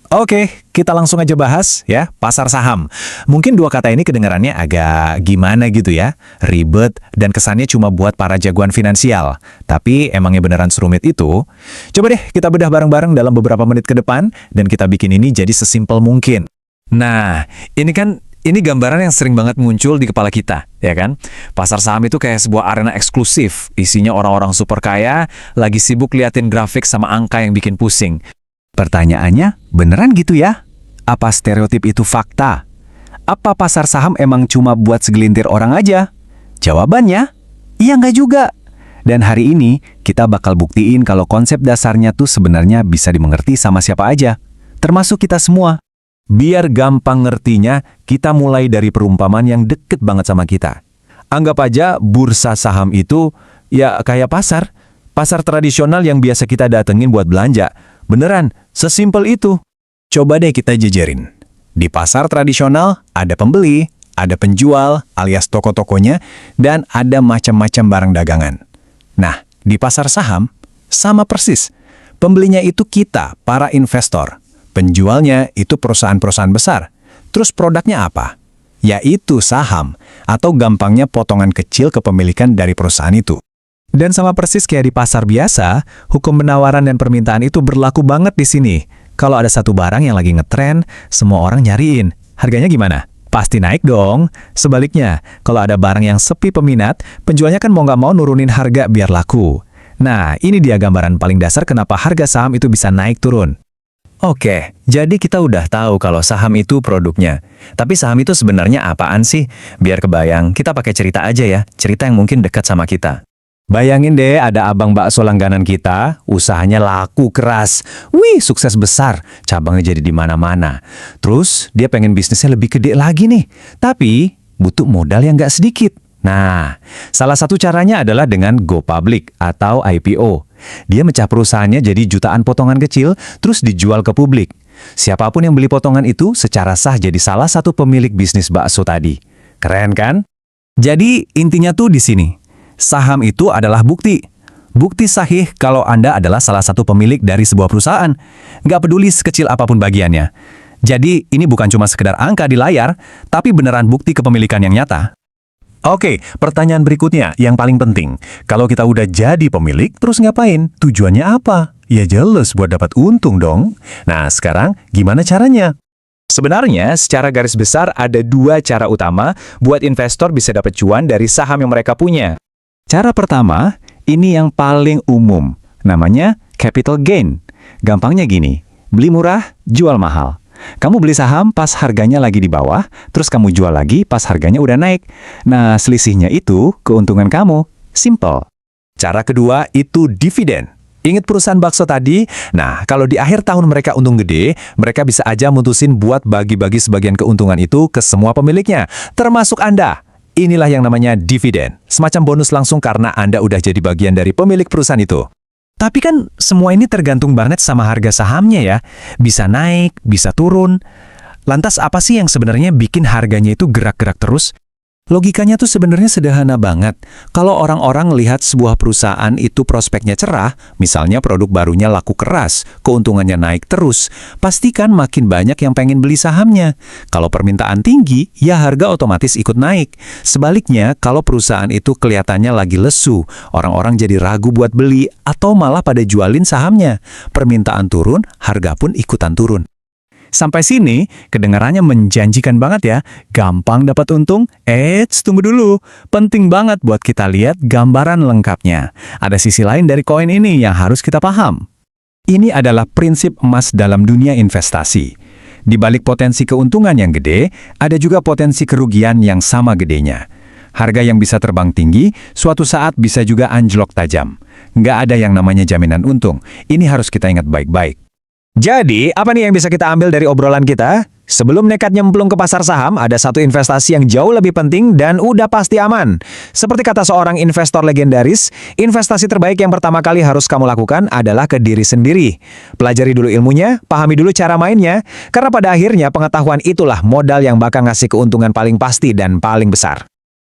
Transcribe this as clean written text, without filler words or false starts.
Oke, kita langsung aja bahas ya, pasar saham. Mungkin dua kata ini kedengarannya agak gimana gitu ya, ribet dan kesannya cuma buat para jagoan finansial. Tapi emangnya beneran serumit itu? Coba deh kita bedah bareng-bareng dalam beberapa menit ke depan dan kita bikin ini jadi sesimpel mungkin. Nah, ini gambaran yang sering banget muncul di kepala kita, ya kan? Pasar saham itu kayak sebuah arena eksklusif, isinya orang-orang super kaya, lagi sibuk liatin grafik sama angka yang bikin pusing. Pertanyaannya, beneran gitu ya? Apa stereotip itu fakta? Apa pasar saham emang cuma buat segelintir orang aja? Jawabannya, iya nggak juga. Dan hari ini, kita bakal buktiin kalau konsep dasarnya tuh sebenarnya bisa dimengerti sama siapa aja, termasuk kita semua. Biar gampang ngertinya, kita mulai dari perumpamaan yang deket banget sama kita. Anggap aja bursa saham itu ya kayak pasar tradisional yang biasa kita datengin buat belanja. Beneran, sesimpel itu. Coba deh kita jejerin. Di pasar tradisional ada pembeli, ada penjual alias toko-tokonya, dan ada macam-macam barang dagangan. Nah, di pasar saham sama persis. Pembelinya itu kita, para investor. Penjualnya itu perusahaan-perusahaan besar. Terus produknya apa? Yaitu saham, atau gampangnya potongan kecil kepemilikan dari perusahaan itu. Dan sama persis kayak di pasar biasa, hukum penawaran dan permintaan itu berlaku banget di sini. Kalau ada satu barang yang lagi ngetren, semua orang nyariin. Harganya gimana? Pasti naik dong. Sebaliknya, kalau ada barang yang sepi peminat, penjualnya kan mau nggak mau nurunin harga biar laku. Nah, ini dia gambaran paling dasar kenapa harga saham itu bisa naik turun. Oke, jadi kita udah tahu kalau saham itu produknya. Tapi saham itu sebenarnya apaan sih? Biar kebayang, kita pakai cerita aja ya, cerita yang mungkin dekat sama kita. Bayangin deh ada abang bakso langganan kita, usahanya laku keras. Wih, sukses besar, cabangnya jadi di mana-mana. Terus dia pengen bisnisnya lebih gede lagi nih, tapi butuh modal yang nggak sedikit. Nah, salah satu caranya adalah dengan go public atau IPO. Dia mecah perusahaannya jadi jutaan potongan kecil, terus dijual ke publik. Siapapun yang beli potongan itu secara sah jadi salah satu pemilik bisnis bakso tadi. Keren kan? Jadi intinya tuh di sini. Saham itu adalah bukti. Bukti sahih kalau Anda adalah salah satu pemilik dari sebuah perusahaan. Nggak peduli sekecil apapun bagiannya. Jadi ini bukan cuma sekedar angka di layar, tapi beneran bukti kepemilikan yang nyata. Oke, pertanyaan berikutnya yang paling penting. Kalau kita udah jadi pemilik, terus ngapain? Tujuannya apa? Ya jelas buat dapat untung dong. Nah sekarang gimana caranya? Sebenarnya, secara garis besar ada dua cara utama buat investor bisa dapat cuan dari saham yang mereka punya. Cara pertama, ini yang paling umum, namanya capital gain. Gampangnya gini, beli murah, jual mahal. Kamu beli saham pas harganya lagi di bawah, terus kamu jual lagi pas harganya udah naik. Nah, selisihnya itu keuntungan kamu. Simple. Cara kedua itu dividen. Ingat perusahaan bakso tadi? Nah, kalau di akhir tahun mereka untung gede, mereka bisa aja mutusin buat bagi-bagi sebagian keuntungan itu ke semua pemiliknya, termasuk Anda. Inilah yang namanya dividen, semacam bonus langsung karena Anda udah jadi bagian dari pemilik perusahaan itu. Tapi kan semua ini tergantung banget sama harga sahamnya ya. Bisa naik, bisa turun. Lantas apa sih yang sebenarnya bikin harganya itu gerak-gerak terus? Logikanya tuh sebenarnya sederhana banget. Kalau orang-orang lihat sebuah perusahaan itu prospeknya cerah, misalnya produk barunya laku keras, keuntungannya naik terus, pastikan makin banyak yang pengen beli sahamnya. Kalau permintaan tinggi, ya harga otomatis ikut naik. Sebaliknya, kalau perusahaan itu kelihatannya lagi lesu, orang-orang jadi ragu buat beli atau malah pada jualin sahamnya. Permintaan turun, harga pun ikutan turun. Sampai sini, kedengarannya menjanjikan banget ya. Gampang dapat untung? Tunggu dulu. Penting banget buat kita lihat gambaran lengkapnya. Ada sisi lain dari koin ini yang harus kita paham. Ini adalah prinsip emas dalam dunia investasi. Di balik potensi keuntungan yang gede, ada juga potensi kerugian yang sama gedenya. Harga yang bisa terbang tinggi, suatu saat bisa juga anjlok tajam. Nggak ada yang namanya jaminan untung. Ini harus kita ingat baik-baik. Jadi, apa nih yang bisa kita ambil dari obrolan kita? Sebelum nekat nyemplung ke pasar saham, ada satu investasi yang jauh lebih penting dan udah pasti aman. Seperti kata seorang investor legendaris, investasi terbaik yang pertama kali harus kamu lakukan adalah ke diri sendiri. Pelajari dulu ilmunya, pahami dulu cara mainnya, karena pada akhirnya pengetahuan itulah modal yang bakal ngasih keuntungan paling pasti dan paling besar.